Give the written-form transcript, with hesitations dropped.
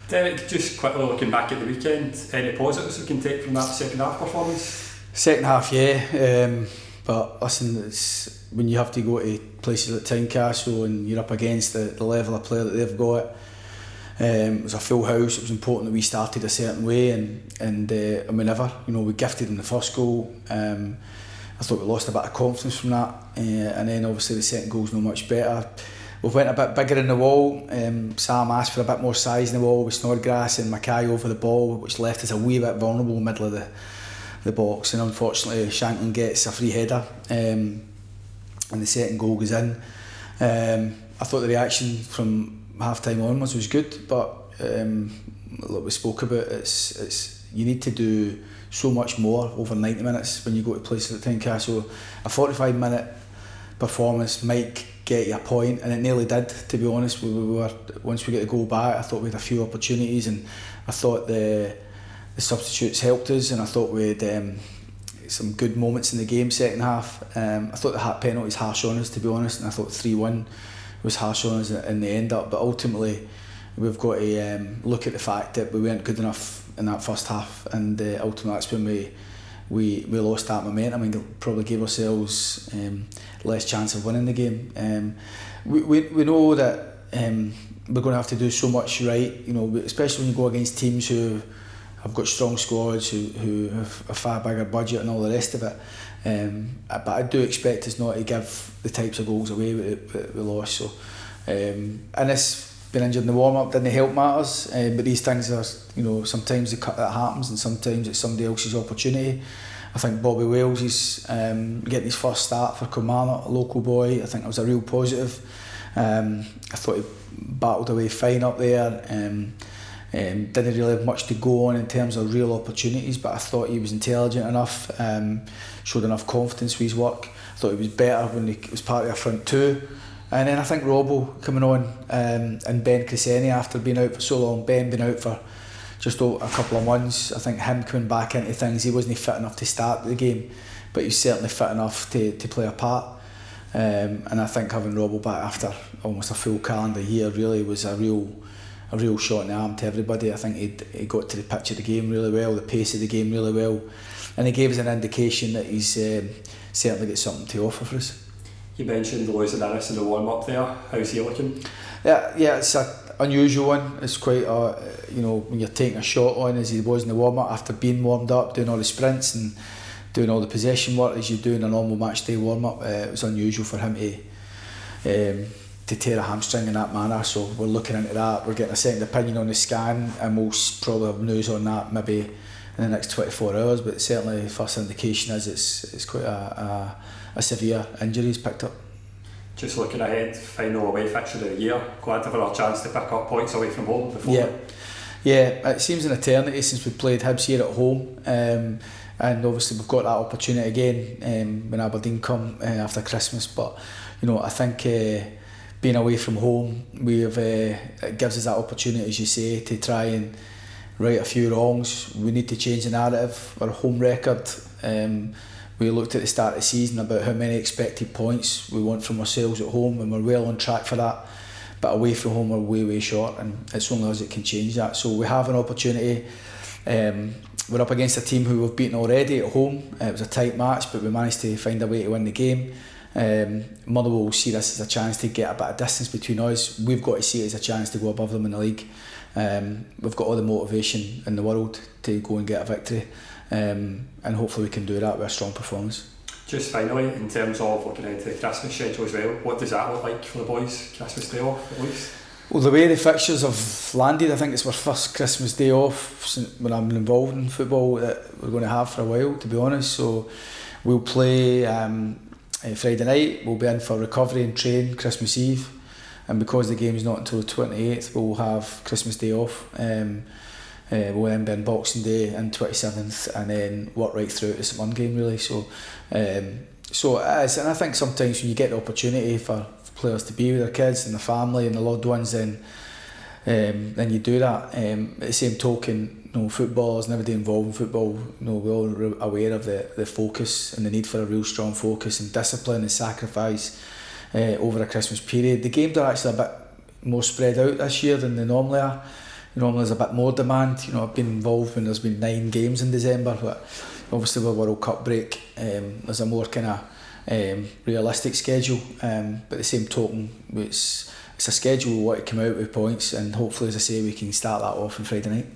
Derek, just quickly looking back at the weekend, any positives we can take from that second half performance? Second half, yeah. But listen, it's when you have to go to places like Tynecastle and you're up against the level of player that they've got. It was a full house. It was important that we started a certain way, and we never, we gifted in the first goal. I thought we lost a bit of confidence from that, and then obviously the second goal's no much better. We went a bit bigger in the wall. Sam asked for a bit more size in the wall with Snodgrass and Mackay over the ball, which left us a wee bit vulnerable in the middle of the box, and unfortunately Shanklin gets a free header, and the second goal goes in. I thought the reaction from half time onwards was good, but like we spoke about, it's you need to do so much more over 90 minutes when you go to places like Tynecastle. A 45-minute performance might get you a point, and it nearly did, to be honest. We were, once we get the goal back, I thought we had a few opportunities, and I thought the substitutes helped us, and I thought we had some good moments in the game second half. I thought the penalty was harsh on us, to be honest, and I thought 3-1 was harsh on us in the end up, but ultimately we've got to look at the fact that we weren't good enough in that first half, and ultimately that's when we lost that momentum and probably gave ourselves less chance of winning the game. We know that we're going to have to do so much right, especially when you go against teams who have got strong squads, who have a far bigger budget and all the rest of it. But I do expect us not to give the types of goals away we lost. So, and this being injured in the warm-up didn't help matters, but these things are, sometimes that happens, and sometimes it's somebody else's opportunity. I think Bobby Wales is getting his first start for Kilmarnock, a local boy. I think that was a real positive. I thought he battled away fine up there. Didn't really have much to go on in terms of real opportunities, but I thought he was intelligent enough, showed enough confidence with his work. I thought he was better when he was part of our front two. And then I think Robbo coming on, and Ben Cresceni, after being out for so long, Ben being out for just a couple of months, I think him coming back into things, he wasn't fit enough to start the game, but he was certainly fit enough to play a part. And I think having Robbo back after almost a full calendar year really was a real shot in the arm to everybody. I think he got to the pitch of the game really well, the pace of the game really well, and he gave us an indication that he's certainly got something to offer for us. You mentioned losing Innes in the warm-up there. How's he looking? Yeah, it's an unusual one. It's quite when you're taking a shot on as he was in the warm-up after being warmed up, doing all the sprints and doing all the possession work as you do in a normal match day warm-up. It was unusual for him to tear a hamstring in that manner, so we're looking into that. We're getting a second opinion on the scan, and we'll probably have news on that maybe in the next 24 hours, but certainly the first indication is it's quite a severe injury he's picked up. Just looking ahead, final away fixture of the year, glad to have our chance to pick up points away from home before. Yeah, it seems an eternity since we played Hibs here at home, and obviously we've got that opportunity again when Aberdeen come after Christmas, but I think being away from home, it gives us that opportunity, as you say, to try and right a few wrongs. We need to change the narrative. Our home record, we looked at the start of the season about how many expected points we want from ourselves at home, and we're well on track for that. But away from home we're way short, and it's only us that can change that. So we have an opportunity. We're up against a team who we've beaten already at home. It was a tight match, but we managed to find a way to win the game. Motherwell will see this as a chance to get a bit of distance between us. We've got to see it as a chance to go above them in the league. We've got all the motivation in the world to go and get a victory, and hopefully we can do that with a strong performance. Just finally, in terms of looking into the Christmas schedule as well, what does that look like for the boys? Christmas day off at least? Well, the way the fixtures have landed, I think it's our first Christmas day off when I'm involved in football that we're going to have for a while, to be honest. So we'll play Friday night, we'll be in for recovery and train Christmas Eve, and because the game's not until the 28th, we'll have Christmas day off. We'll then be in Boxing Day and 27th, and then work right through to the St Mirren game really. So it is, and I think sometimes when you get the opportunity for players to be with their kids and their family and the loved ones, then you do that. At the same token, footballers and everybody involved in football, we're all aware of the focus and the need for a real strong focus and discipline and sacrifice over a Christmas period. The games are actually a bit more spread out this year than they normally are. Normally there's a bit more demand. I've been involved when there's been 9 games in December, but obviously with World Cup break, there's a more kind of realistic schedule. But the same token, it's a schedule we want to come out with points, and hopefully, as I say, we can start that off on Friday night.